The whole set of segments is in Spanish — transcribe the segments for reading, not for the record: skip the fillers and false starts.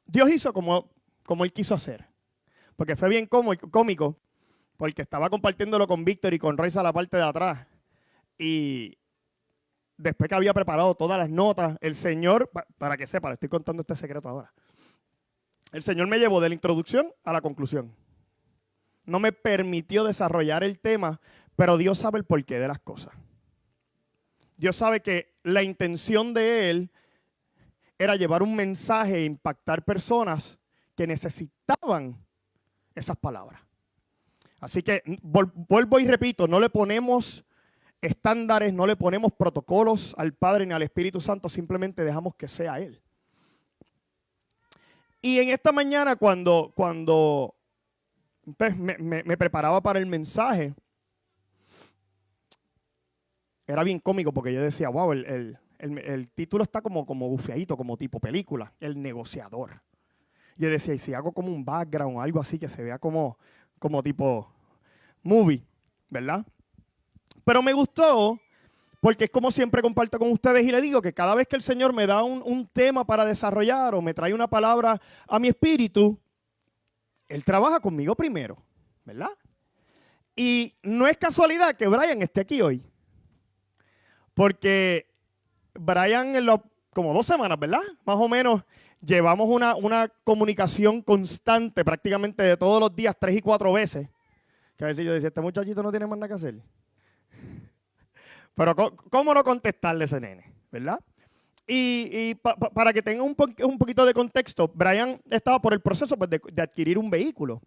Dios hizo como Él quiso hacer. Porque fue bien cómico, porque estaba compartiéndolo con Víctor y con Royce a la parte de atrás. Y después que había preparado todas las notas, el Señor, para que sepa, le estoy contando este secreto ahora. El Señor me llevó de la introducción a la conclusión. No me permitió desarrollar el tema, pero Dios sabe el porqué de las cosas. Dios sabe que la intención de Él era llevar un mensaje e impactar personas que necesitaban esas palabras. Así que vuelvo y repito, no le ponemos estándares, no le ponemos protocolos al Padre ni al Espíritu Santo, simplemente dejamos que sea Él. Y en esta mañana cuando pues, me preparaba para el mensaje, era bien cómico porque yo decía, wow, el título está como bufeadito, como tipo película, El Negociador. Yo decía, y si hago como un background o algo así que se vea como tipo movie, ¿verdad? Pero me gustó porque es como siempre comparto con ustedes y le digo que cada vez que el Señor me da un tema para desarrollar o me trae una palabra a mi espíritu, Él trabaja conmigo primero, ¿verdad? Y no es casualidad que Brian esté aquí hoy. Porque Brian como 2 semanas, ¿verdad? Más o menos llevamos una comunicación constante prácticamente de todos los días, 3 y 4 veces. Que a veces yo decía, este muchachito no tiene más nada que hacer. Pero ¿cómo no contestarle a ese nene? ¿Verdad? Y para que tenga un poquito de contexto, Brian estaba por el proceso pues, de adquirir un vehículo,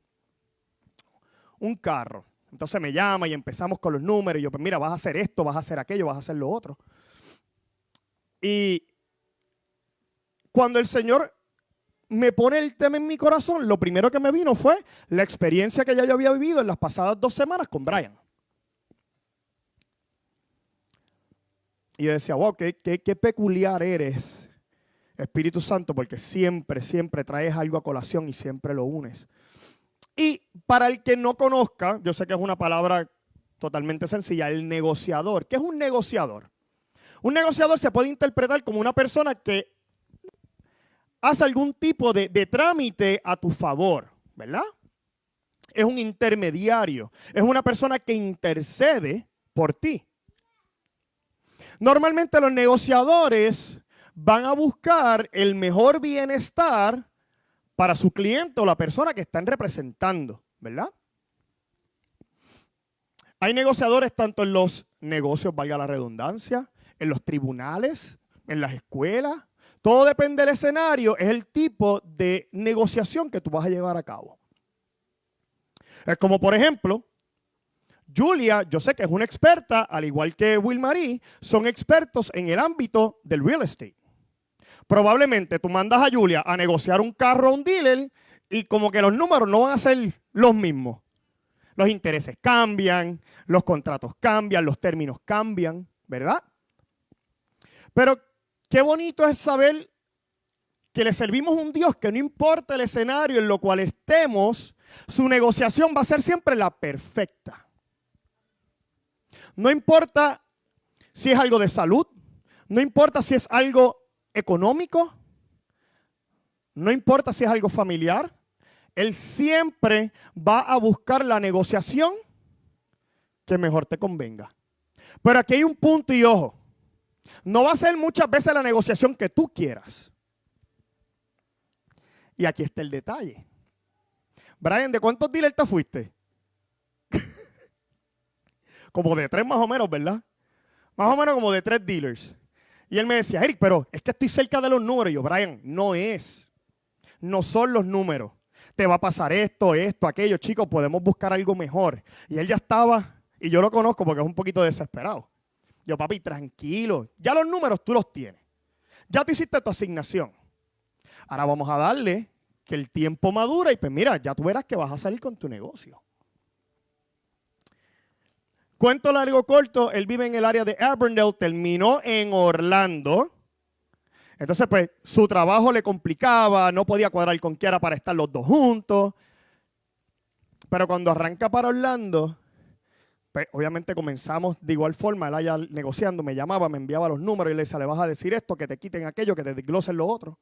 un carro. Entonces me llama y empezamos con los números. Y yo, pues mira, vas a hacer esto, vas a hacer aquello, vas a hacer lo otro. Y cuando el Señor me pone el tema en mi corazón, lo primero que me vino fue la experiencia que ya yo había vivido en las pasadas 2 semanas con Brian. Y yo decía, wow, qué peculiar eres, Espíritu Santo, porque siempre traes algo a colación y siempre lo unes. Y para el que no conozca, yo sé que es una palabra totalmente sencilla, el negociador. ¿Qué es un negociador? Un negociador se puede interpretar como una persona que hace algún tipo de trámite a tu favor, ¿verdad? Es un intermediario, es una persona que intercede por ti. Normalmente los negociadores van a buscar el mejor bienestar para su cliente o la persona que están representando, ¿verdad? Hay negociadores tanto en los negocios, valga la redundancia, en los tribunales, en las escuelas. Todo depende del escenario, es el tipo de negociación que tú vas a llevar a cabo. Es como, por ejemplo, Julia, yo sé que es una experta, al igual que Will Marie, son expertos en el ámbito del real estate. Probablemente tú mandas a Julia a negociar un carro a un dealer y como que los números no van a ser los mismos. Los intereses cambian, los contratos cambian, los términos cambian, ¿verdad? Pero qué bonito es saber que le servimos a un Dios que no importa el escenario en lo cual estemos, su negociación va a ser siempre la perfecta. No importa si es algo de salud, no importa si es algo económico, no importa si es algo familiar, Él siempre va a buscar la negociación que mejor te convenga. Pero aquí hay un punto y ojo, no va a ser muchas veces la negociación que tú quieras. Y aquí está el detalle. Brian, ¿de cuántos dealers te fuiste? Como de 3 más o menos, ¿verdad? Más o menos como de 3 dealers. Y él me decía, Eric, pero es que estoy cerca de los números. Y yo, Brian, no son los números. Te va a pasar esto, aquello. Chicos, podemos buscar algo mejor. Y él ya estaba, y yo lo conozco porque es un poquito desesperado. Yo, papi, tranquilo. Ya los números tú los tienes. Ya te hiciste tu asignación. Ahora vamos a darle que el tiempo madura y pues mira, ya tú verás que vas a salir con tu negocio. Cuento largo corto, él vive en el área de Auburndale, terminó en Orlando. Entonces, pues, su trabajo le complicaba, no podía cuadrar con Kiara para estar los dos juntos. Pero cuando arranca para Orlando, pues, obviamente comenzamos de igual forma, él allá negociando, me llamaba, me enviaba los números y le decía, le vas a decir esto, que te quiten aquello, que te desglosen lo otro.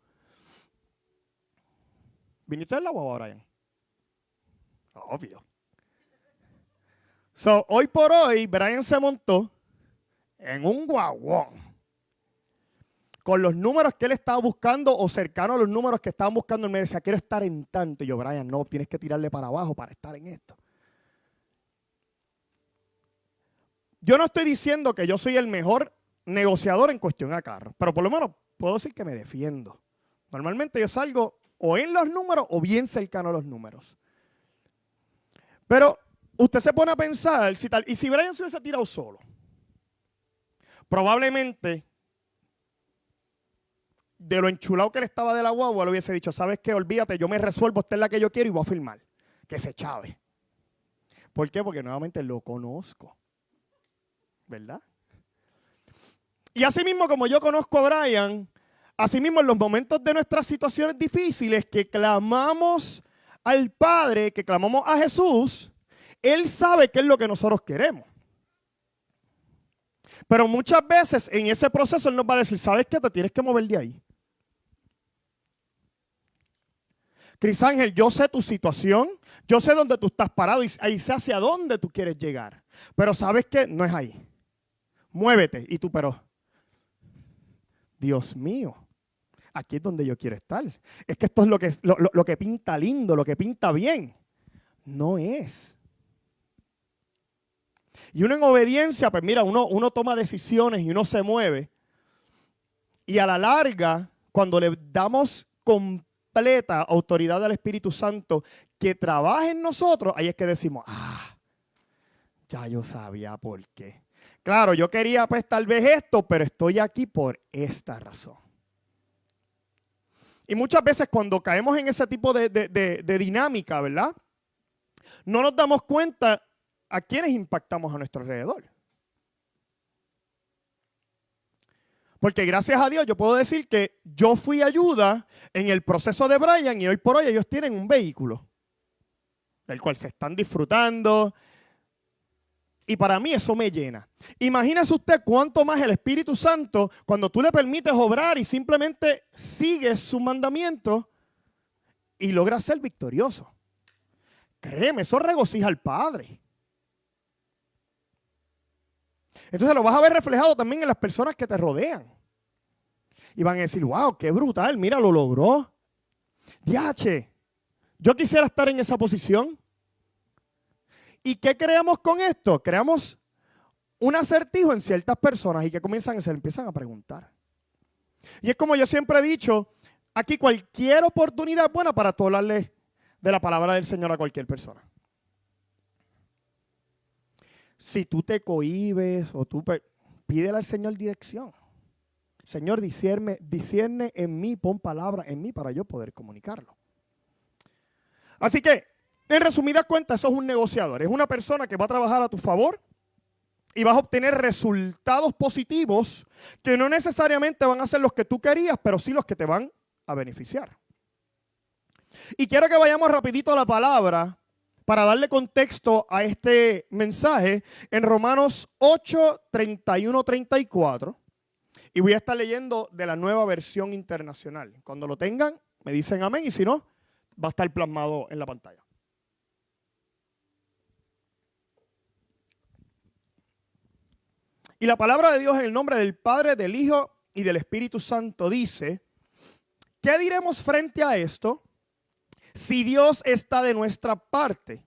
¿Viniste del agua, Brian? Obvio. So, hoy por hoy, Brian se montó en un guaguón con los números que él estaba buscando o cercano a los números que estaban buscando. Él me decía, quiero estar en tanto. Y yo, Brian, no, tienes que tirarle para abajo para estar en esto. Yo no estoy diciendo que yo soy el mejor negociador en cuestión a carros, pero por lo menos puedo decir que me defiendo. Normalmente yo salgo o en los números o bien cercano a los números. Pero usted se pone a pensar, y si Brian se hubiese tirado solo, probablemente de lo enchulado que él estaba de la guagua, le hubiese dicho, ¿sabes qué? Olvídate, yo me resuelvo, esta es la que yo quiero y voy a firmar. Que se chave. ¿Por qué? Porque nuevamente lo conozco. ¿Verdad? Y así mismo como yo conozco a Brian, así mismo en los momentos de nuestras situaciones difíciles que clamamos al Padre, que clamamos a Jesús, Él sabe qué es lo que nosotros queremos. Pero muchas veces en ese proceso Él nos va a decir, ¿sabes qué? Te tienes que mover de ahí. Cris Ángel, yo sé tu situación, yo sé dónde tú estás parado y sé hacia dónde tú quieres llegar. Pero ¿sabes qué? No es ahí. Muévete. Y tú, pero, Dios mío, aquí es donde yo quiero estar. Es que esto es lo que pinta lindo, lo que pinta bien. No es. Y uno en obediencia, pues mira, uno toma decisiones y uno se mueve. Y a la larga, cuando le damos completa autoridad al Espíritu Santo que trabaje en nosotros, ahí es que decimos, ya yo sabía por qué. Claro, yo quería pues tal vez esto, pero estoy aquí por esta razón. Y muchas veces cuando caemos en ese tipo de dinámica, ¿verdad? No nos damos cuenta a quiénes impactamos a nuestro alrededor. Porque gracias a Dios yo puedo decir que yo fui ayuda en el proceso de Brian y hoy por hoy ellos tienen un vehículo, del cual se están disfrutando. Y para mí eso me llena. Imagínese usted cuánto más el Espíritu Santo, cuando tú le permites obrar y simplemente sigues su mandamiento y logras ser victorioso. Créeme, eso regocija al Padre. Entonces lo vas a ver reflejado también en las personas que te rodean. Y van a decir, wow, qué brutal, mira, lo logró. Diache, yo quisiera estar en esa posición. ¿Y qué creamos con esto? Creamos un acertijo en ciertas personas y que se empiezan a preguntar. Y es como yo siempre he dicho, aquí cualquier oportunidad es buena para tú hablarle de la palabra del Señor a cualquier persona. Si tú te cohibes o tú pídele al Señor dirección. Señor, discierne en mí, pon palabra en mí para yo poder comunicarlo. Así que, en resumidas cuentas, eso es un negociador. Es una persona que va a trabajar a tu favor y vas a obtener resultados positivos que no necesariamente van a ser los que tú querías, pero sí los que te van a beneficiar. Y quiero que vayamos rapidito a la palabra para darle contexto a este mensaje en Romanos 8, 31, 34. Y voy a estar leyendo de la Nueva Versión Internacional. Cuando lo tengan, me dicen amén y si no, va a estar plasmado en la pantalla. Y la palabra de Dios en el nombre del Padre, del Hijo y del Espíritu Santo dice, ¿qué diremos frente a esto? Si Dios está de nuestra parte,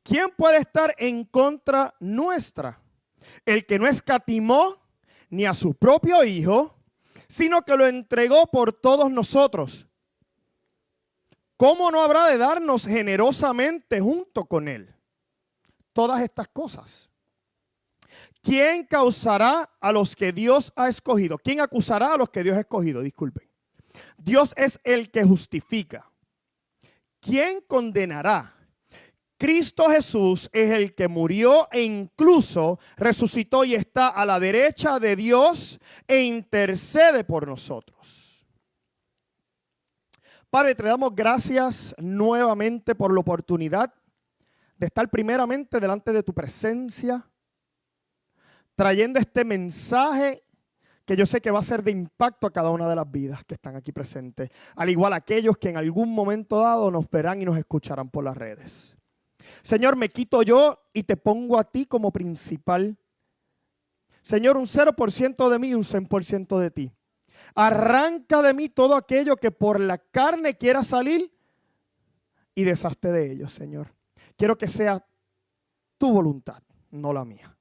¿quién puede estar en contra nuestra? El que no escatimó ni a su propio Hijo, sino que lo entregó por todos nosotros. ¿Cómo no habrá de darnos generosamente junto con Él todas estas cosas? ¿Quién causará a los que Dios ha escogido? ¿Quién acusará a los que Dios ha escogido? Disculpen. Dios es el que justifica. ¿Quién condenará? Cristo Jesús es el que murió e incluso resucitó y está a la derecha de Dios e intercede por nosotros. Padre, te damos gracias nuevamente por la oportunidad de estar primeramente delante de tu presencia, trayendo este mensaje que yo sé que va a ser de impacto a cada una de las vidas que están aquí presentes, al igual aquellos que en algún momento dado nos verán y nos escucharán por las redes. Señor, me quito yo y te pongo a ti como principal. Señor, un 0% de mí y un 100% de ti. Arranca de mí todo aquello que por la carne quiera salir y deshazte de ellos, Señor. Quiero que sea tu voluntad, no la mía.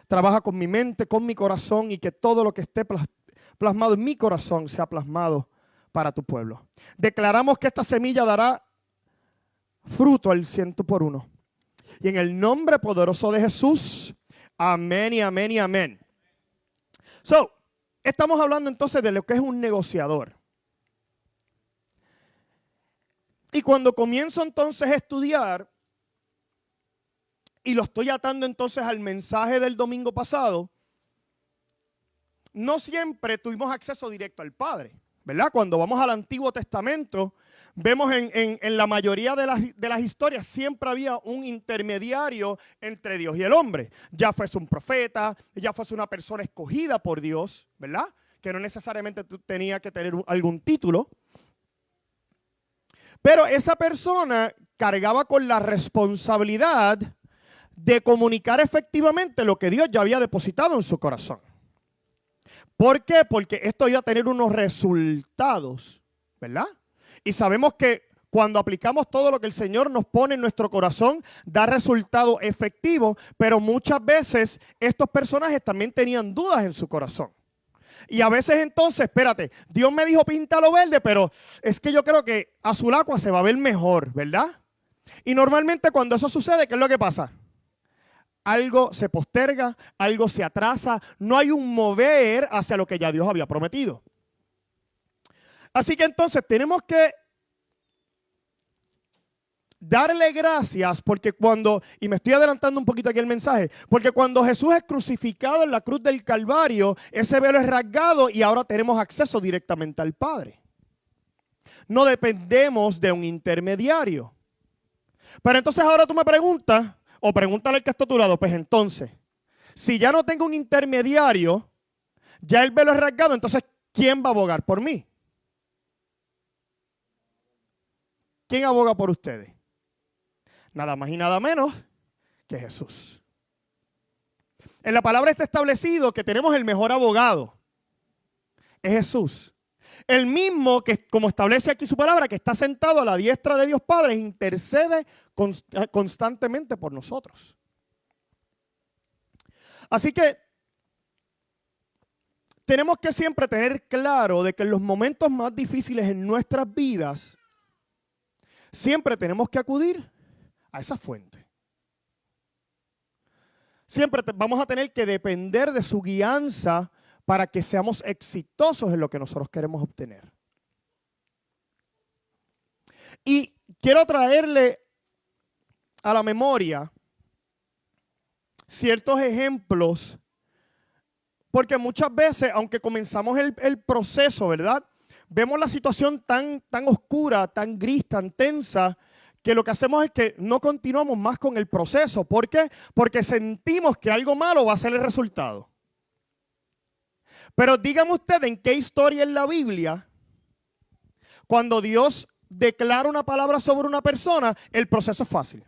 Trabaja con mi mente, con mi corazón y que todo lo que esté plasmado en mi corazón sea plasmado para tu pueblo. Declaramos que esta semilla dará fruto al 100%. Y en el nombre poderoso de Jesús, amén y amén y amén. Estamos hablando entonces de lo que es un negociador. Y cuando comienzo entonces a estudiar, y lo estoy atando entonces al mensaje del domingo pasado, no siempre tuvimos acceso directo al Padre, ¿verdad? Cuando vamos al Antiguo Testamento, vemos en la mayoría de las historias siempre había un intermediario entre Dios y el hombre. Ya fuese un profeta, ya fuese una persona escogida por Dios, ¿verdad? Que no necesariamente tenía que tener algún título. Pero esa persona cargaba con la responsabilidad de comunicar efectivamente lo que Dios ya había depositado en su corazón. ¿Por qué? Porque esto iba a tener unos resultados, ¿verdad? Y sabemos que cuando aplicamos todo lo que el Señor nos pone en nuestro corazón, da resultado efectivo, pero muchas veces estos personajes también tenían dudas en su corazón. Y a veces entonces, espérate, Dios me dijo píntalo verde, pero es que yo creo que azul agua se va a ver mejor, ¿verdad? Y normalmente cuando eso sucede, ¿qué es lo que pasa? Algo se posterga, algo se atrasa, no hay un mover hacia lo que ya Dios había prometido. Así que entonces tenemos que darle gracias porque y me estoy adelantando un poquito aquí el mensaje, porque cuando Jesús es crucificado en la cruz del Calvario, ese velo es rasgado y ahora tenemos acceso directamente al Padre. No dependemos de un intermediario. Pero entonces ahora tú me preguntas, o pregúntale al que está a tu lado, pues entonces, si ya no tengo un intermediario, ya el velo es rasgado, entonces, ¿quién va a abogar por mí? ¿Quién aboga por ustedes? Nada más y nada menos que Jesús. En la palabra está establecido que tenemos el mejor abogado. Es Jesús. El mismo que, como establece aquí su palabra, que está sentado a la diestra de Dios Padre, intercede constantemente por nosotros. Así que tenemos que siempre tener claro de que en los momentos más difíciles en nuestras vidas, siempre tenemos que acudir a esa fuente. Siempre vamos a tener que depender de su guianza para que seamos exitosos en lo que nosotros queremos obtener. Y quiero traerle a la memoria ciertos ejemplos, porque muchas veces, aunque comenzamos el proceso, ¿verdad? Vemos la situación tan oscura, tan gris, tan tensa, que lo que hacemos es que no continuamos más con el proceso. ¿Por qué? Porque sentimos que algo malo va a ser el resultado. Pero dígame usted en qué historia en la Biblia, cuando Dios declara una palabra sobre una persona, el proceso es fácil.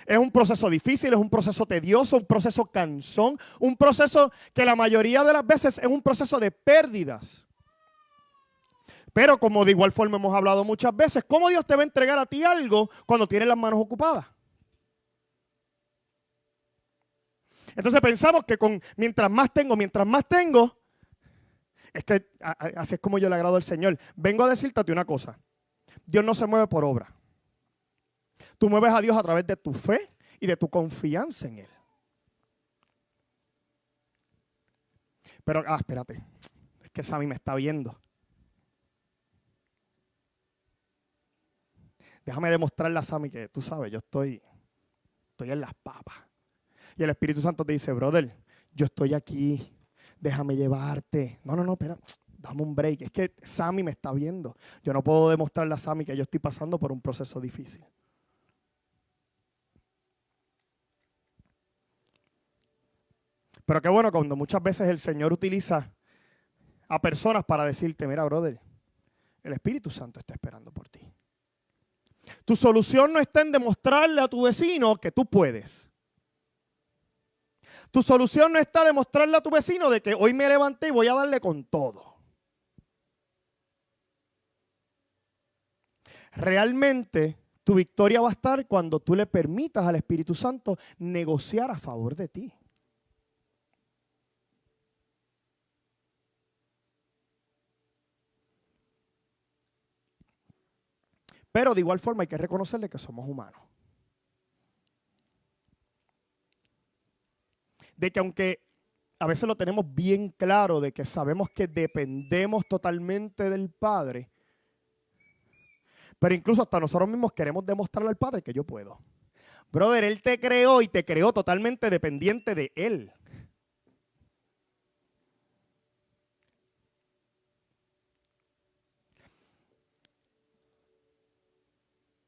Es un proceso difícil, es un proceso tedioso, un proceso cansón, un proceso que la mayoría de las veces es un proceso de pérdidas. Pero como de igual forma hemos hablado muchas veces, ¿cómo Dios te va a entregar a ti algo cuando tienes las manos ocupadas? Entonces pensamos que mientras más tengo, es que así es como yo le agrado al Señor. Vengo a decirte a ti una cosa. Dios no se mueve por obra. Tú mueves a Dios a través de tu fe y de tu confianza en Él. Pero, espérate. Es que Sammy me está viendo. Déjame demostrarle a Sammy que tú sabes, yo estoy en las papas. Y el Espíritu Santo te dice, brother, yo estoy aquí, déjame llevarte. No, espera, dame un break. Es que Sammy me está viendo. Yo no puedo demostrarle a Sammy que yo estoy pasando por un proceso difícil. Pero qué bueno cuando muchas veces el Señor utiliza a personas para decirte, mira, brother, el Espíritu Santo está esperando por ti. Tu solución no está en demostrarle a tu vecino que tú puedes. Tu solución no está en demostrarle a tu vecino de que hoy me levanté y voy a darle con todo. Realmente tu victoria va a estar cuando tú le permitas al Espíritu Santo negociar a favor de ti. Pero de igual forma hay que reconocerle que somos humanos. De que aunque a veces lo tenemos bien claro, de que sabemos que dependemos totalmente del Padre, pero incluso hasta nosotros mismos queremos demostrarle al Padre que yo puedo. Brother, Él te creó y te creó totalmente dependiente de Él.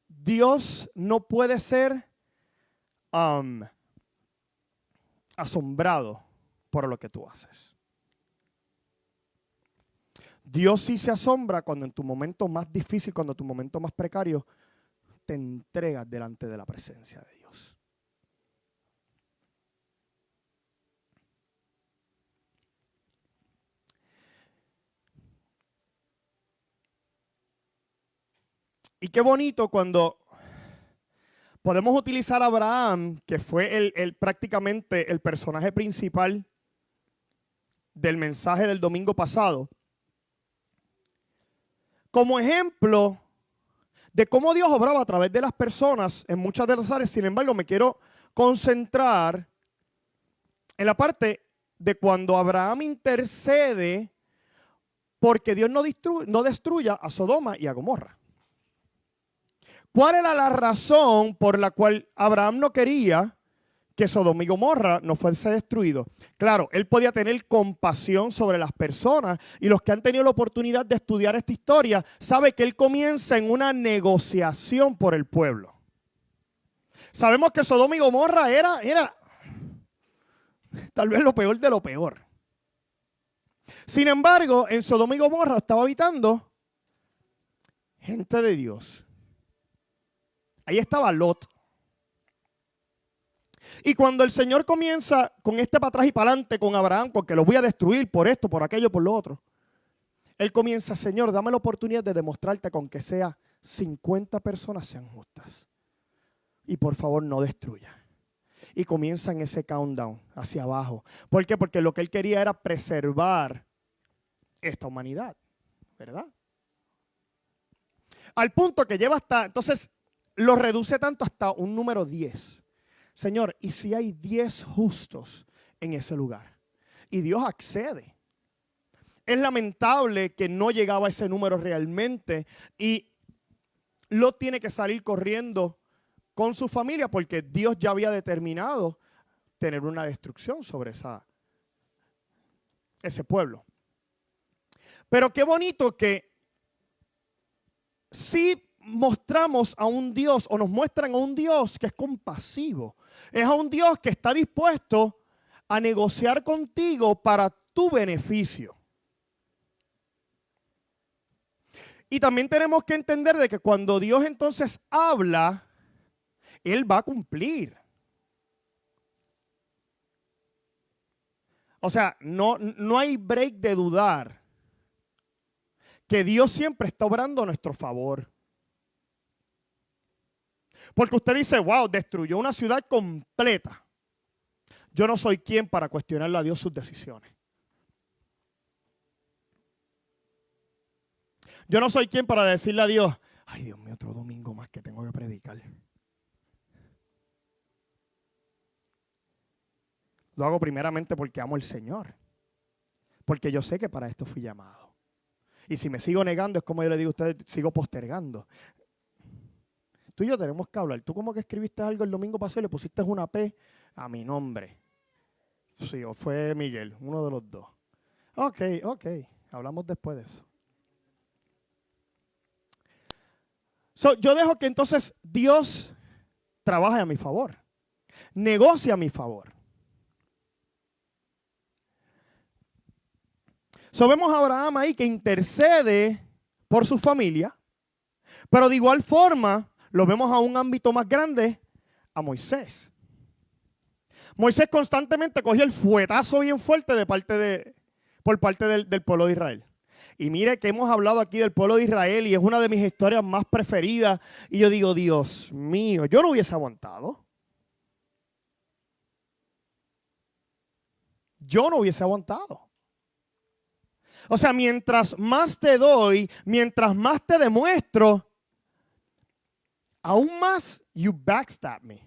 Dios no puede ser asombrado por lo que tú haces. Dios sí se asombra cuando en tu momento más difícil, cuando en tu momento más precario, te entregas delante de la presencia de Dios. Y qué bonito cuando podemos utilizar a Abraham, que fue prácticamente el personaje principal del mensaje del domingo pasado, como ejemplo de cómo Dios obraba a través de las personas en muchas de las áreas. Sin embargo, me quiero concentrar en la parte de cuando Abraham intercede porque Dios no destruya a Sodoma y a Gomorra. ¿Cuál era la razón por la cual Abraham no quería que Sodoma y Gomorra no fuese destruido? Claro, él podía tener compasión sobre las personas, y los que han tenido la oportunidad de estudiar esta historia saben que él comienza en una negociación por el pueblo. Sabemos que Sodoma y Gomorra era tal vez lo peor de lo peor. Sin embargo, en Sodoma y Gomorra estaba habitando gente de Dios. Ahí estaba Lot. Y cuando el Señor comienza con este para atrás y para adelante con Abraham, porque lo voy a destruir por esto, por aquello, por lo otro, Él comienza, Señor, dame la oportunidad de demostrarte con que sea 50 personas sean justas. Y por favor no destruya. Y comienza en ese countdown hacia abajo. ¿Por qué? Porque lo que Él quería era preservar esta humanidad, ¿verdad? Al punto que lleva hasta, entonces lo reduce tanto hasta un número 10. Señor, ¿y si hay 10 justos en ese lugar? Y Dios accede. Es lamentable que no llegaba a ese número realmente, y Lot tiene que salir corriendo con su familia porque Dios ya había determinado tener una destrucción sobre ese pueblo. Pero qué bonito que si mostramos a un Dios, o nos muestran a un Dios que es compasivo. Es a un Dios que está dispuesto a negociar contigo para tu beneficio. Y también tenemos que entender de que cuando Dios entonces habla, Él va a cumplir. O sea, no hay break de dudar que Dios siempre está obrando a nuestro favor. Porque usted dice, wow, destruyó una ciudad completa. Yo no soy quien para cuestionarle a Dios sus decisiones. Yo no soy quien para decirle a Dios, ay Dios mío, otro domingo más que tengo que predicar. Lo hago primeramente porque amo al Señor. Porque yo sé que para esto fui llamado. Y si me sigo negando, es como yo le digo a ustedes, sigo postergando. Tú y yo tenemos que hablar. Tú como que escribiste algo el domingo pasado y le pusiste una P a mi nombre. Sí, o fue Miguel, uno de los dos. Ok, hablamos después de eso. Yo dejo que entonces Dios trabaje a mi favor. Negocie a mi favor. So, vemos a Abraham ahí que intercede por su familia, pero de igual forma lo vemos a un ámbito más grande, a Moisés. Moisés constantemente cogía el fuetazo bien fuerte por parte del pueblo de Israel. Y mire que hemos hablado aquí del pueblo de Israel y es una de mis historias más preferidas. Y yo digo, Dios mío, yo no hubiese aguantado. Yo no hubiese aguantado. O sea, mientras más te doy, mientras más te demuestro, aún más you backstab me.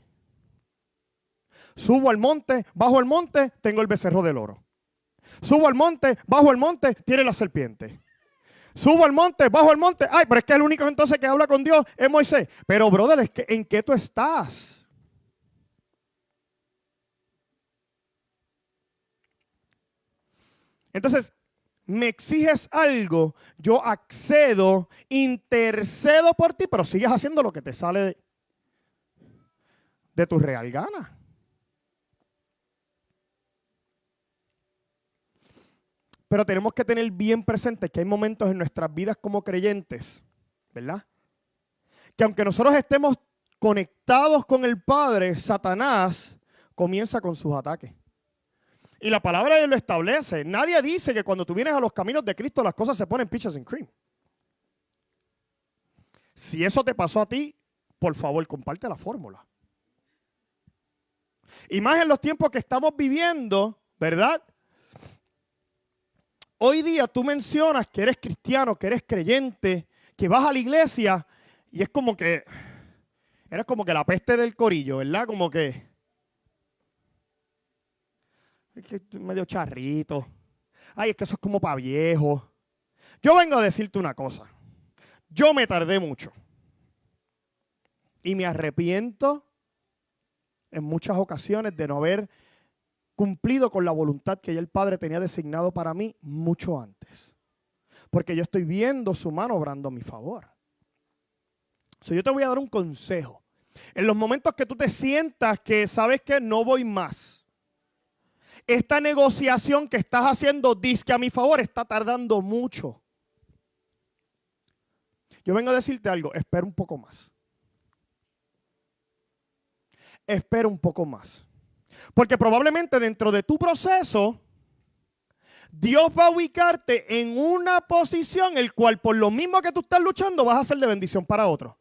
Subo al monte, bajo el monte, tengo el becerro del oro. Subo al monte, bajo el monte, tiene la serpiente. Subo al monte, bajo el monte. Ay, pero es que el único entonces que habla con Dios es Moisés. Pero, brother, ¿en qué tú estás? Entonces, me exiges algo, yo accedo, intercedo por ti, pero sigues haciendo lo que te sale de tu real gana. Pero tenemos que tener bien presente que hay momentos en nuestras vidas como creyentes, ¿verdad? Que aunque nosotros estemos conectados con el Padre, Satanás comienza con sus ataques. Y la palabra de Dios lo establece. Nadie dice que cuando tú vienes a los caminos de Cristo las cosas se ponen peaches and cream. Si eso te pasó a ti, por favor, comparte la fórmula. Y más en los tiempos que estamos viviendo, ¿verdad? Hoy día tú mencionas que eres cristiano, que eres creyente, que vas a la iglesia y es como que, eres como que la peste del corillo, ¿verdad? Como que, es que estoy medio charrito. Ay, es que eso es como para viejo. Yo vengo a decirte una cosa. Yo me tardé mucho. Y me arrepiento en muchas ocasiones de no haber cumplido con la voluntad que ya el Padre tenía designado para mí mucho antes. Porque yo estoy viendo su mano obrando a mi favor. Yo te voy a dar un consejo. En los momentos que tú te sientas que sabes que no voy más, esta negociación que estás haciendo dizque a mi favor está tardando mucho. Yo vengo a decirte algo, espera un poco más. Espera un poco más. Porque probablemente dentro de tu proceso, Dios va a ubicarte en una posición el cual por lo mismo que tú estás luchando vas a ser de bendición para otros.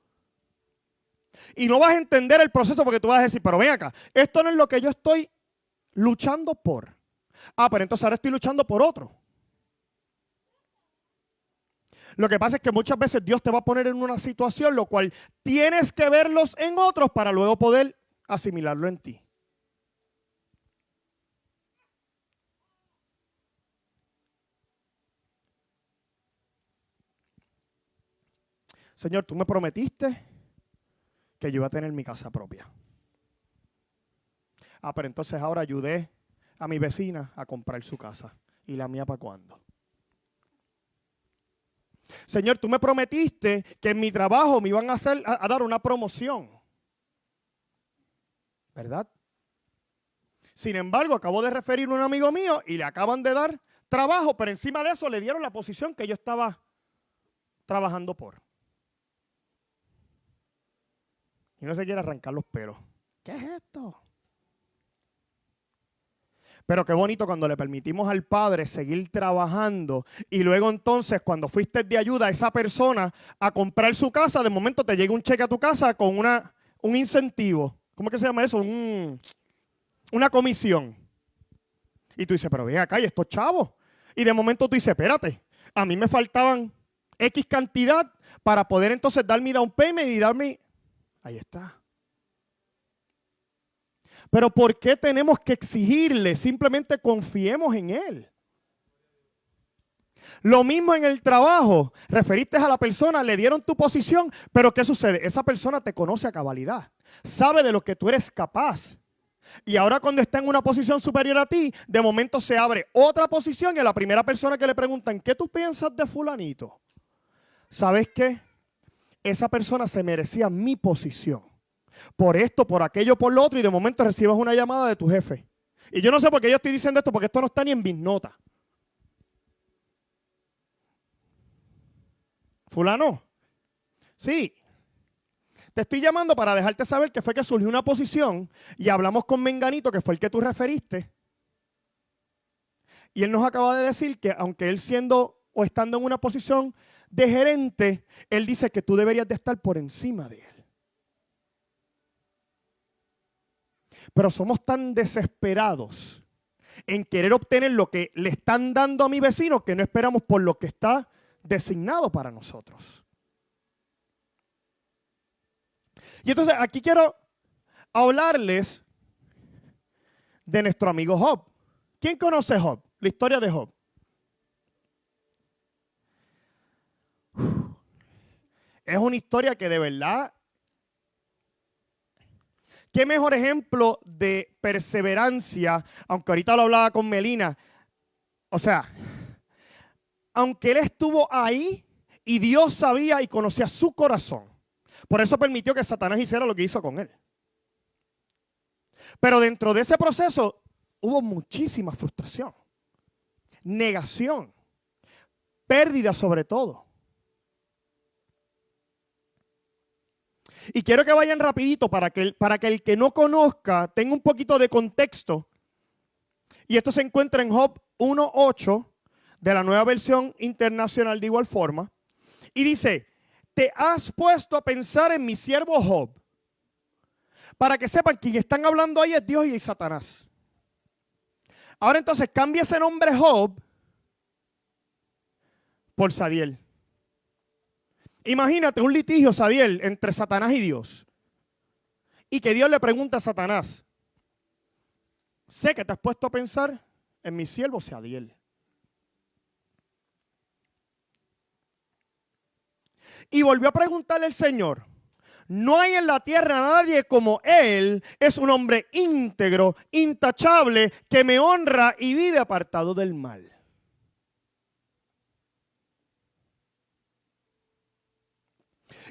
Y no vas a entender el proceso porque tú vas a decir, pero ven acá, esto no es lo que yo estoy luchando por. Ah, pero entonces ahora estoy luchando por otro. Lo que pasa es que muchas veces Dios te va a poner en una situación lo cual tienes que verlos en otros para luego poder asimilarlo en ti. Señor, tú me prometiste que yo iba a tener mi casa propia. Ah, pero entonces ahora ayudé a mi vecina a comprar su casa. ¿Y la mía para cuándo? Señor, tú me prometiste que en mi trabajo me iban a dar una promoción. ¿Verdad? Sin embargo, acabo de referir a un amigo mío y le acaban de dar trabajo, pero encima de eso le dieron la posición que yo estaba trabajando por. Y no se quiere arrancar los pelos. ¿Qué es esto? Pero qué bonito cuando le permitimos al Padre seguir trabajando y luego entonces cuando fuiste de ayuda a esa persona a comprar su casa, de momento te llega un cheque a tu casa con un incentivo. ¿Cómo es que se llama eso? Una comisión. Y tú dices, pero ven acá, ¿y estos chavos? Y de momento tú dices, espérate, a mí me faltaban X cantidad para poder entonces dar mi down payment y darme... Ahí está. Pero ¿por qué tenemos que exigirle? Simplemente confiemos en Él. Lo mismo en el trabajo. Referiste a la persona, le dieron tu posición, pero ¿qué sucede? Esa persona te conoce a cabalidad. Sabe de lo que tú eres capaz. Y ahora cuando está en una posición superior a ti, de momento se abre otra posición y a la primera persona que le preguntan, ¿qué tú piensas de fulanito? ¿Sabes qué? Esa persona se merecía mi posición. Por esto, por aquello, por lo otro, y de momento recibes una llamada de tu jefe. Y yo no sé por qué yo estoy diciendo esto, porque esto no está ni en mis notas. fulano. Sí. Te estoy llamando para dejarte saber que fue que surgió una posición y hablamos con Menganito, que fue el que tú referiste. Y él nos acaba de decir que aunque él siendo o estando en una posición de gerente, él dice que tú deberías de estar por encima de él. Pero somos tan desesperados en querer obtener lo que le están dando a mi vecino que no esperamos por lo que está designado para nosotros. Y entonces aquí quiero hablarles de nuestro amigo Job. ¿Quién conoce a Job? La historia de Job. Es una historia que de verdad, qué mejor ejemplo de perseverancia, aunque ahorita lo hablaba con Melina. O sea, aunque él estuvo ahí y Dios sabía y conocía su corazón, por eso permitió que Satanás hiciera lo que hizo con él. Pero dentro de ese proceso hubo muchísima frustración, negación, pérdida sobre todo. Y quiero que vayan rapidito para que el que no conozca tenga un poquito de contexto. Y esto se encuentra en Job 1:8 de la Nueva Versión Internacional de igual forma. Y dice, te has puesto a pensar en mi siervo Job. Para que sepan, quien están hablando ahí es Dios y Satanás. Ahora entonces cambia ese nombre Job por Sadiel. Imagínate un litigio, Sadiel, entre Satanás y Dios. Y que Dios le pregunta a Satanás, sé que te has puesto a pensar en mi siervo Sadiel. Y volvió a preguntarle al Señor, no hay en la tierra nadie como él, es un hombre íntegro, intachable, que me honra y vive apartado del mal.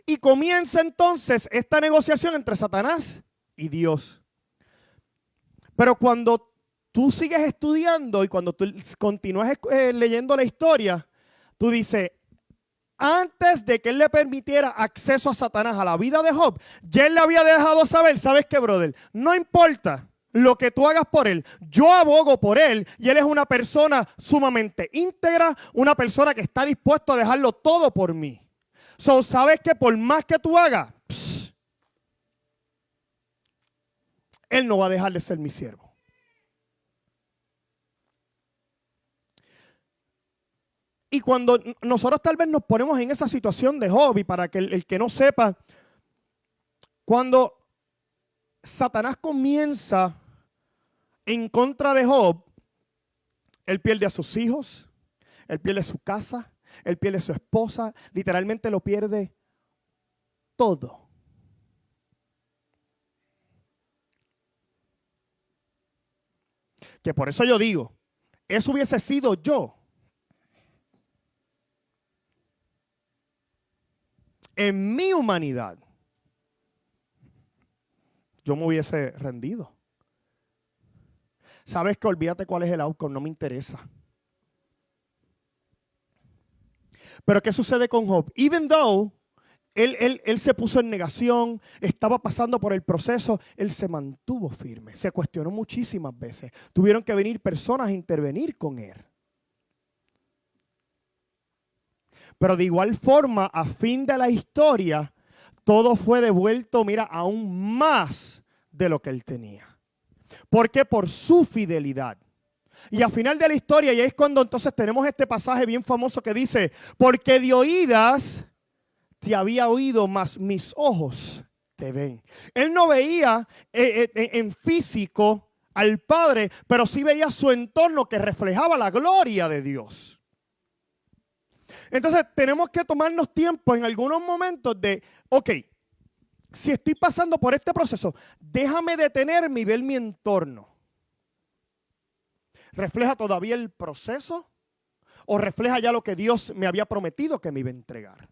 Y comienza entonces esta negociación entre Satanás y Dios. Pero cuando tú sigues estudiando y cuando tú continúas leyendo la historia, tú dices, antes de que él le permitiera acceso a Satanás a la vida de Job, ya él le había dejado saber, ¿sabes qué, brother? No importa lo que tú hagas por él, yo abogo por él y él es una persona sumamente íntegra, una persona que está dispuesto a dejarlo todo por mí. So, ¿sabes que por más que tú hagas, él no va a dejar de ser mi siervo? Y cuando nosotros tal vez nos ponemos en esa situación de Job, y para que el que no sepa, cuando Satanás comienza en contra de Job, él pierde a sus hijos, él pierde su casa, él pierde a su esposa, literalmente lo pierde todo. Que por eso yo digo, eso hubiese sido yo. En mi humanidad, yo me hubiese rendido. ¿Sabes qué? Olvídate cuál es el outcome, no me interesa. Pero ¿qué sucede con Job? Even though él se puso en negación, estaba pasando por el proceso, él se mantuvo firme, se cuestionó muchísimas veces. Tuvieron que venir personas a intervenir con él. Pero de igual forma, a fin de la historia, todo fue devuelto, mira, aún más de lo que él tenía. ¿Por qué? Por su fidelidad. Y al final de la historia, y ahí es cuando entonces tenemos este pasaje bien famoso que dice, porque de oídas te había oído, mas mis ojos te ven. Él no veía en físico al Padre, pero sí veía su entorno que reflejaba la gloria de Dios. Entonces tenemos que tomarnos tiempo en algunos momentos de, ok, si estoy pasando por este proceso, déjame detenerme y ver mi entorno. ¿Refleja todavía el proceso o refleja ya lo que Dios me había prometido que me iba a entregar?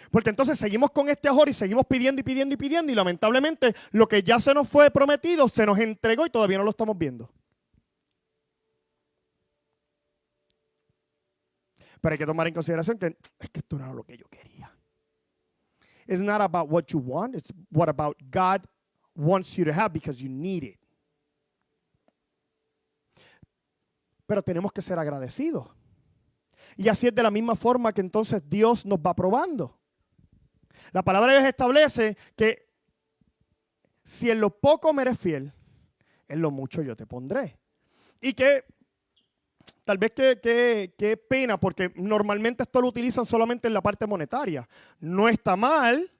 Porque entonces seguimos con este ahora y seguimos pidiendo y pidiendo y pidiendo y lamentablemente lo que ya se nos fue prometido se nos entregó y todavía no lo estamos viendo. Pero hay que tomar en consideración que es que esto no era lo que yo quería. It's not about what you want. It's what about God wants you to have because you need it. Pero tenemos que ser agradecidos. Y así es de la misma forma que entonces Dios nos va probando. La palabra de Dios establece que si en lo poco me eres fiel, en lo mucho yo te pondré. Y que tal vez qué pena, porque normalmente esto lo utilizan solamente en la parte monetaria. No está mal,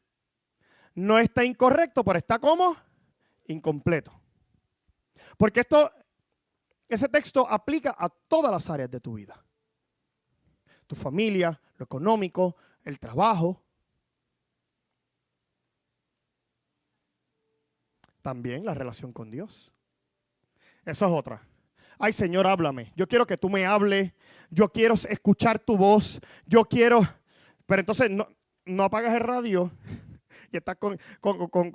no está incorrecto, pero está como incompleto. Porque ese texto aplica a todas las áreas de tu vida. Tu familia, lo económico, el trabajo. También la relación con Dios. Eso es otra. Ay, Señor, háblame. Yo quiero que tú me hables. Yo quiero escuchar tu voz. Yo quiero... Pero entonces no apagas el radio y estás con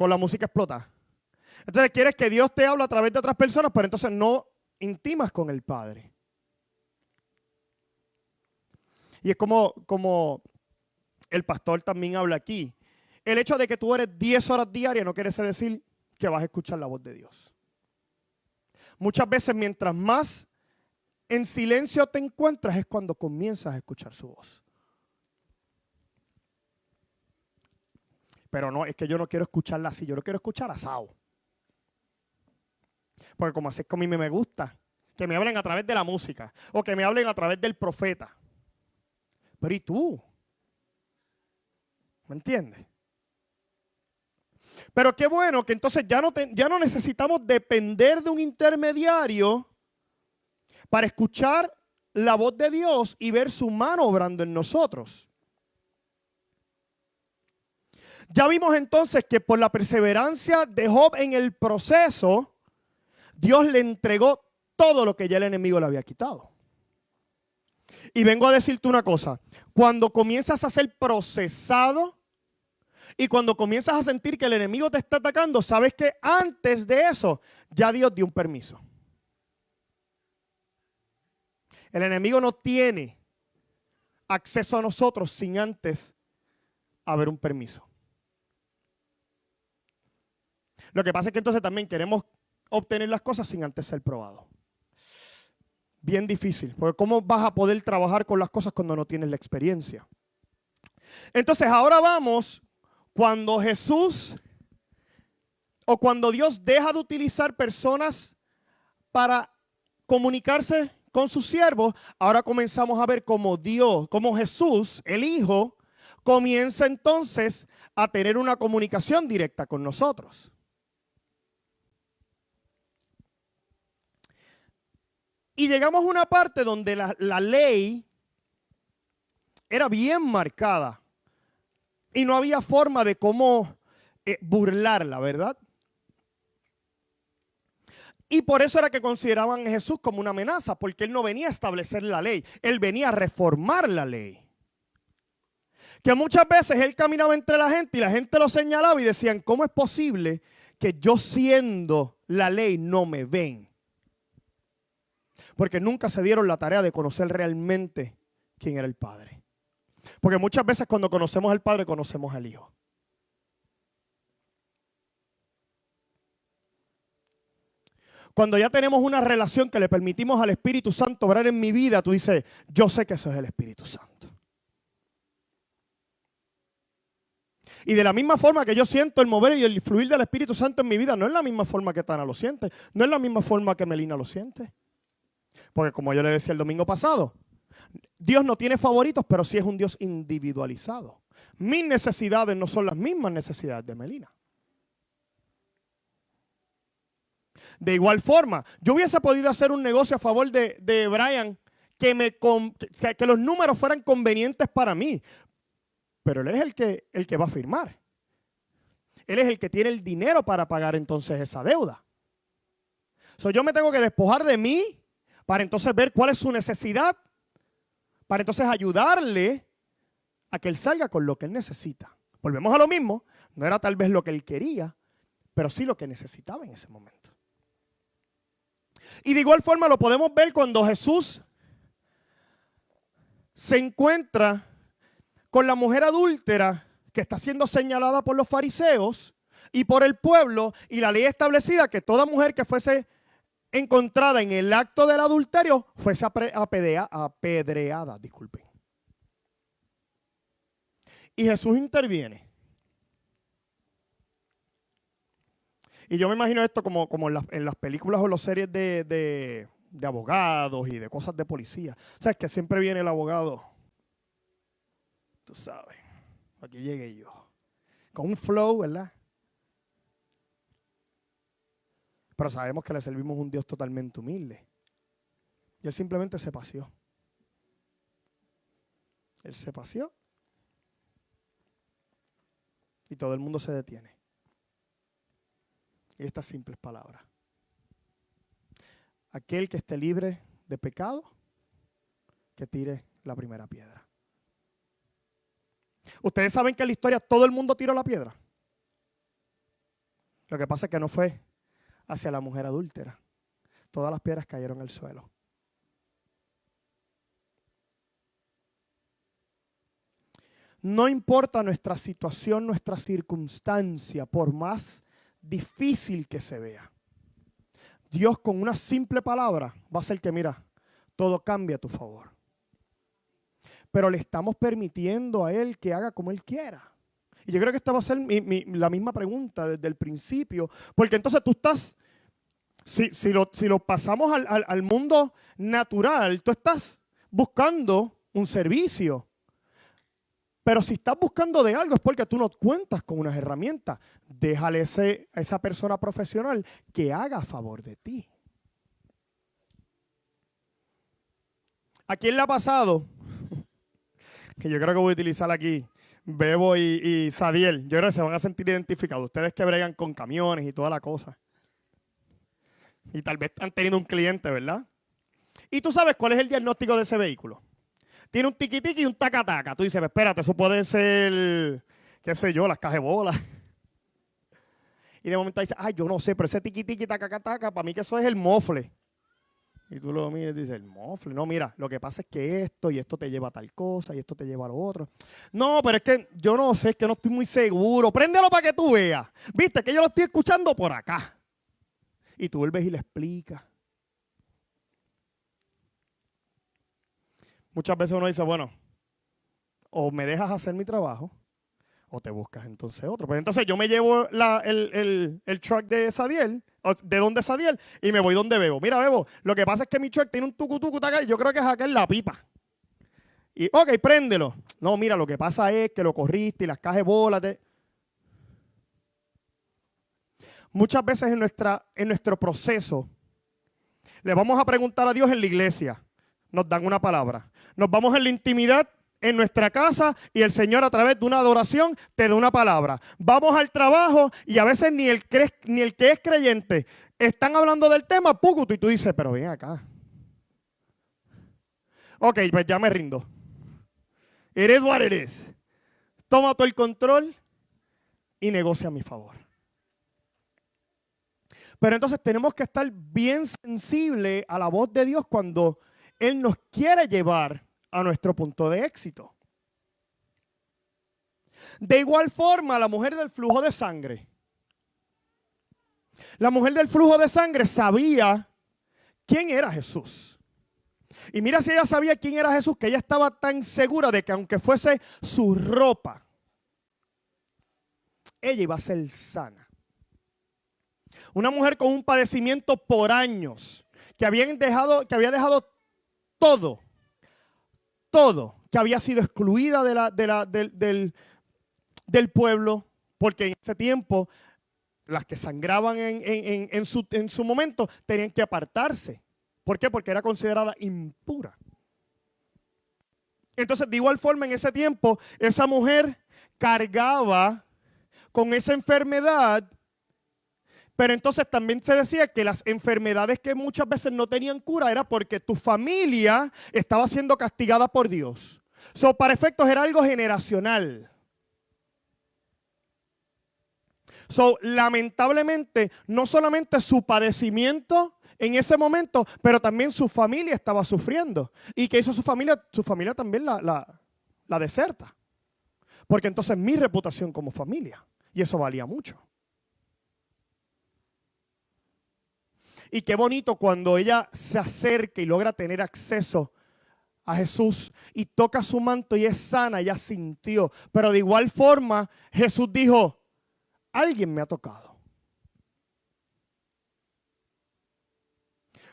la música explota. Entonces quieres que Dios te hable a través de otras personas, pero entonces no intimas con el Padre. Y es como el pastor también habla aquí. El hecho de que tú eres 10 horas diarias no quiere decir que vas a escuchar la voz de Dios. Muchas veces mientras más en silencio te encuentras es cuando comienzas a escuchar su voz. Pero no, es que yo no quiero escucharla así, yo no quiero escuchar asado. Porque como así es como a mí me gusta, que me hablen a través de la música o que me hablen a través del profeta. Pero ¿y tú? ¿Me entiendes? Pero qué bueno que entonces ya no necesitamos depender de un intermediario para escuchar la voz de Dios y ver su mano obrando en nosotros. Ya vimos entonces que por la perseverancia de Job en el proceso, Dios le entregó todo lo que ya el enemigo le había quitado. Y vengo a decirte una cosa, cuando comienzas a ser procesado y cuando comienzas a sentir que el enemigo te está atacando, sabes que antes de eso ya Dios dio un permiso. El enemigo no tiene acceso a nosotros sin antes haber un permiso. Lo que pasa es que entonces también queremos obtener las cosas sin antes ser probados. Bien difícil, porque ¿cómo vas a poder trabajar con las cosas cuando no tienes la experiencia? Entonces ahora vamos, cuando Jesús o cuando Dios deja de utilizar personas para comunicarse con sus siervos, ahora comenzamos a ver cómo Dios, cómo Jesús, el Hijo, comienza entonces a tener una comunicación directa con nosotros. Y llegamos a una parte donde la ley era bien marcada y no había forma de cómo burlarla, ¿verdad? Y por eso era que consideraban a Jesús como una amenaza, porque Él no venía a establecer la ley, Él venía a reformar la ley. Que muchas veces Él caminaba entre la gente y la gente lo señalaba y decían, ¿cómo es posible que yo siendo la ley no me ven? Porque nunca se dieron la tarea de conocer realmente quién era el Padre. Porque muchas veces cuando conocemos al Padre, conocemos al Hijo. Cuando ya tenemos una relación que le permitimos al Espíritu Santo obrar en mi vida, tú dices, yo sé que eso es el Espíritu Santo. Y de la misma forma que yo siento el mover y el fluir del Espíritu Santo en mi vida, no es la misma forma que Tana lo siente, no es la misma forma que Melina lo siente. Porque como yo le decía el domingo pasado, Dios no tiene favoritos, pero sí es un Dios individualizado. Mis necesidades no son las mismas necesidades de Melina. De igual forma, yo hubiese podido hacer un negocio a favor de Brian que los números fueran convenientes para mí. Pero él es el que va a firmar. Él es el que tiene el dinero para pagar entonces esa deuda. Yo me tengo que despojar de mí para entonces ver cuál es su necesidad, para entonces ayudarle a que él salga con lo que él necesita. Volvemos a lo mismo, no era tal vez lo que él quería, pero sí lo que necesitaba en ese momento. Y de igual forma lo podemos ver cuando Jesús se encuentra con la mujer adúltera que está siendo señalada por los fariseos y por el pueblo, y la ley establecida que toda mujer que fuese encontrada en el acto del adulterio fuese apedreada, disculpen. Y Jesús interviene. Y yo me imagino esto como en las películas o las series de abogados y de cosas de policía. O sea, es que siempre viene el abogado, tú sabes, aquí llegué yo, con un flow, ¿verdad? Pero sabemos que le servimos a un Dios totalmente humilde. Y Él simplemente se paseó. Él se paseó. Y todo el mundo se detiene. Y estas simples palabras. Aquel que esté libre de pecado, que tire la primera piedra. Ustedes saben que en la historia todo el mundo tiró la piedra. Lo que pasa es que no fue hacia la mujer adúltera. Todas las piedras cayeron al suelo. No importa nuestra situación, nuestra circunstancia, por más difícil que se vea. Dios con una simple palabra va a hacer que, mira, todo cambie a tu favor. Pero le estamos permitiendo a Él que haga como Él quiera. Y yo creo que esta va a ser la misma pregunta desde el principio. Porque entonces tú estás, si lo pasamos al mundo natural, tú estás buscando un servicio. Pero si estás buscando de algo es porque tú no cuentas con unas herramientas. Déjale a esa persona profesional que haga a favor de ti. ¿A quién le ha pasado? Que yo creo que voy a utilizar aquí Bebo y Sadiel. Yo creo que se van a sentir identificados. Ustedes que bregan con camiones y toda la cosa. Y tal vez han tenido un cliente, ¿verdad? Y tú sabes cuál es el diagnóstico de ese vehículo. Tiene un tiqui-tiqui y un taca-taca. Tú dices, espérate, eso puede ser, qué sé yo, las cajebolas. Y de momento dices, yo no sé, pero ese tiqui-tiqui, taca-taca, para mí que eso es el mofle. Y tú lo miras y dices, el mofle. No, mira, lo que pasa es que esto y esto te lleva a tal cosa y esto te lleva a lo otro. No, pero es que yo no sé, es que no estoy muy seguro. Préndelo para que tú veas. Viste, que yo lo estoy escuchando por acá. Y tú vuelves y le explicas. Muchas veces uno dice, bueno, o me dejas hacer mi trabajo, o te buscas entonces otro. Pues entonces yo me llevo el truck de Sadiel, de donde Sadiel, y me voy donde Bebo. Mira, Bebo, lo que pasa es que mi truck tiene un tucu taca, y yo creo que es acá en la pipa. Y, ok, préndelo. No, mira, lo que pasa es que lo corriste y las cajas de bolas. Muchas veces en nuestro proceso, le vamos a preguntar a Dios en la iglesia. Nos dan una palabra. Nos vamos en la intimidad en nuestra casa y el Señor a través de una adoración te da una palabra. Vamos al trabajo y a veces ni el que es creyente están hablando del tema, pucuto, y tú dices, pero ven acá. Ok, pues ya me rindo. It is what it is. Toma todo el control y negocia a mi favor. Pero entonces tenemos que estar bien sensibles a la voz de Dios cuando Él nos quiere llevar a nuestro punto de éxito. De igual forma, la mujer del flujo de sangre. La mujer del flujo de sangre sabía quién era Jesús. Y mira si ella sabía quién era Jesús, que ella estaba tan segura de que aunque fuese su ropa, ella iba a ser sana. Una mujer con un padecimiento por años, que había dejado todo, que había sido excluida del pueblo, porque en ese tiempo las que sangraban en su momento tenían que apartarse. ¿Por qué? Porque era considerada impura. Entonces, de igual forma, en ese tiempo, esa mujer cargaba con esa enfermedad. Pero entonces también se decía que las enfermedades que muchas veces no tenían cura era porque tu familia estaba siendo castigada por Dios. Para efectos era algo generacional. Lamentablemente, no solamente su padecimiento en ese momento, pero también su familia estaba sufriendo. ¿Y qué hizo su familia? Su familia también la deserta. Porque entonces mi reputación como familia, y eso valía mucho. Y qué bonito cuando ella se acerca y logra tener acceso a Jesús y toca su manto y es sana, ella sintió. Pero de igual forma Jesús dijo, alguien me ha tocado.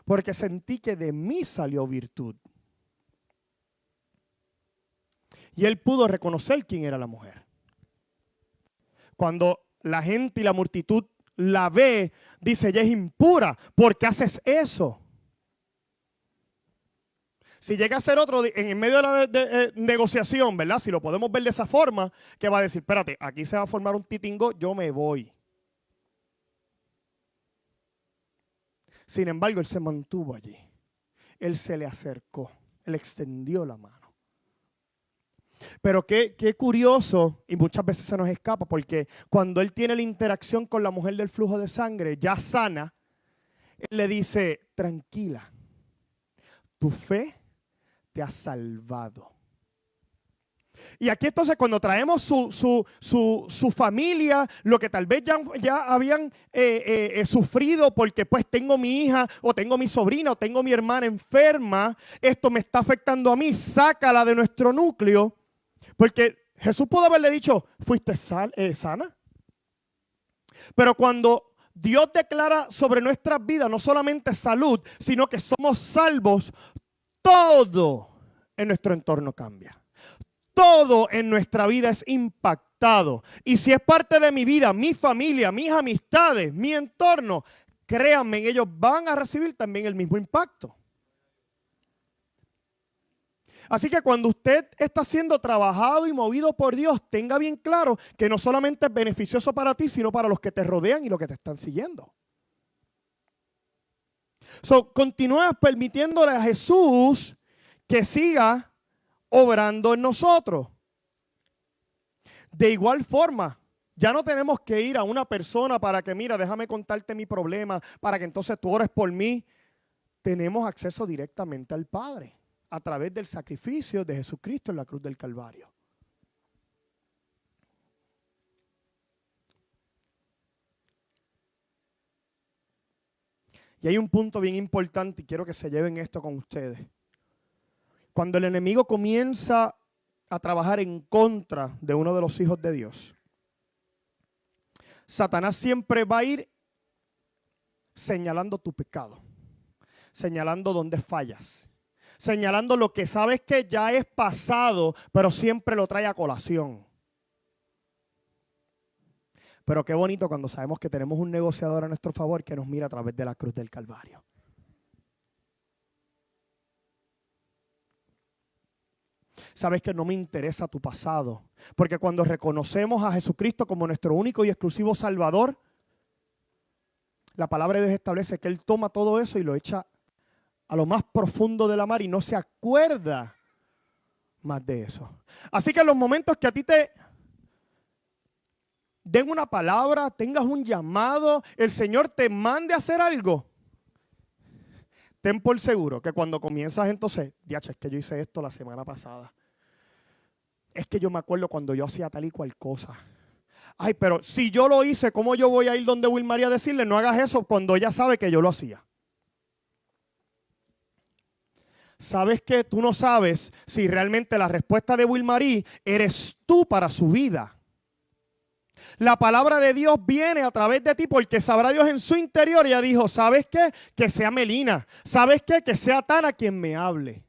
Porque sentí que de mí salió virtud. Y él pudo reconocer quién era la mujer. Cuando la gente y la multitud la ve, dice, ella es impura. ¿Por qué haces eso? Si llega a ser otro en medio de la negociación, ¿verdad? Si lo podemos ver de esa forma, que va a decir, espérate, aquí se va a formar un titingo, yo me voy. Sin embargo, él se mantuvo allí. Él se le acercó, él extendió la mano. Pero qué curioso, y muchas veces se nos escapa, porque cuando él tiene la interacción con la mujer del flujo de sangre, ya sana, él le dice, tranquila, tu fe te ha salvado. Y aquí entonces cuando traemos su familia, lo que tal vez ya habían sufrido porque pues tengo mi hija o tengo mi sobrina o tengo mi hermana enferma, esto me está afectando a mí, sácala de nuestro núcleo. Porque Jesús pudo haberle dicho, fuiste sana. Pero cuando Dios declara sobre nuestras vidas no solamente salud, sino que somos salvos, todo en nuestro entorno cambia. Todo en nuestra vida es impactado. Y si es parte de mi vida, mi familia, mis amistades, mi entorno, créanme, ellos van a recibir también el mismo impacto. Así que cuando usted está siendo trabajado y movido por Dios, tenga bien claro que no solamente es beneficioso para ti, sino para los que te rodean y los que te están siguiendo. Continúa permitiéndole a Jesús que siga obrando en nosotros. De igual forma, ya no tenemos que ir a una persona para que, mira, déjame contarte mi problema, para que entonces tú ores por mí. Tenemos acceso directamente al Padre a través del sacrificio de Jesucristo en la cruz del Calvario. Y hay un punto bien importante y quiero que se lleven esto con ustedes. Cuando el enemigo comienza a trabajar en contra de uno de los hijos de Dios, Satanás siempre va a ir señalando tu pecado, señalando dónde fallas, señalando lo que sabes que ya es pasado, pero siempre lo trae a colación. Pero qué bonito cuando sabemos que tenemos un negociador a nuestro favor que nos mira a través de la cruz del Calvario. Sabes que no me interesa tu pasado, porque cuando reconocemos a Jesucristo como nuestro único y exclusivo Salvador, la palabra de Dios establece que Él toma todo eso y lo echa a lo más profundo de la mar y no se acuerda más de eso. Así que en los momentos que a ti te den una palabra, tengas un llamado, el Señor te mande a hacer algo, ten por seguro que cuando comienzas entonces, diache, es que yo hice esto la semana pasada. Es que yo me acuerdo cuando yo hacía tal y cual cosa. Ay, pero si yo lo hice, ¿cómo yo voy a ir donde Wilmaría a decirle no hagas eso cuando ella sabe que yo lo hacía? ¿Sabes qué? Tú no sabes si realmente la respuesta de Wilmarí eres tú para su vida. La palabra de Dios viene a través de ti porque sabrá Dios en su interior. Ella dijo, ¿sabes qué? Que sea Melina. ¿Sabes qué? Que sea Tana quien me hable.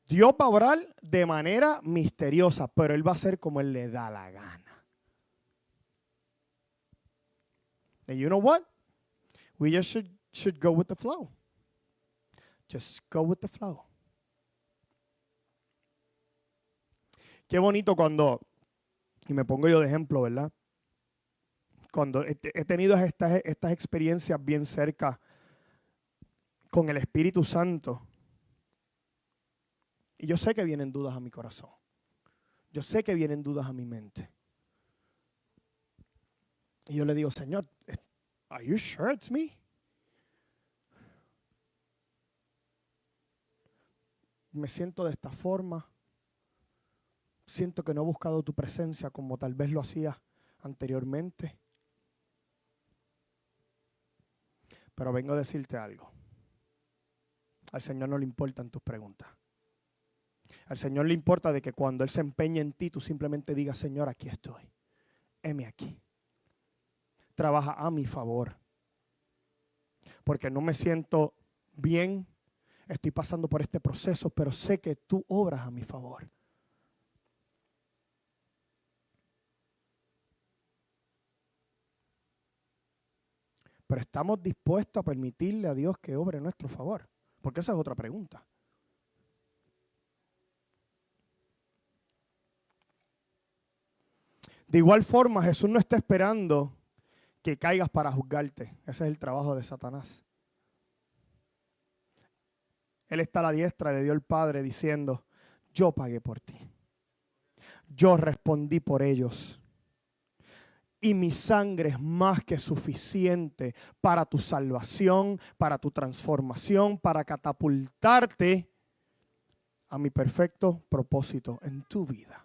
Dios va a obrar de manera misteriosa, pero Él va a hacer como Él le da la gana. And you know what? We just should go with the flow. Just go with the flow. Qué bonito cuando, y me pongo yo de ejemplo, ¿verdad? Cuando he tenido estas experiencias bien cerca con el Espíritu Santo. Y yo sé que vienen dudas a mi corazón. Yo sé que vienen dudas a mi mente. Y yo le digo, Señor, Are you sure it's me? Me siento de esta forma. Siento que no he buscado tu presencia como tal vez lo hacía anteriormente. Pero vengo a decirte algo. Al Señor no le importan tus preguntas. Al Señor le importa de que cuando Él se empeñe en ti, tú simplemente digas, Señor, aquí estoy. Heme aquí. Trabaja a mi favor. Porque no me siento bien. Estoy pasando por este proceso, pero sé que tú obras a mi favor. Pero estamos dispuestos a permitirle a Dios que obre a nuestro favor. Porque esa es otra pregunta. De igual forma, Jesús no está esperando que caigas para juzgarte. Ese es el trabajo de Satanás. Él está a la diestra de Dios el Padre diciendo, yo pagué por ti. Yo respondí por ellos. Y mi sangre es más que suficiente para tu salvación, para tu transformación, para catapultarte a mi perfecto propósito en tu vida.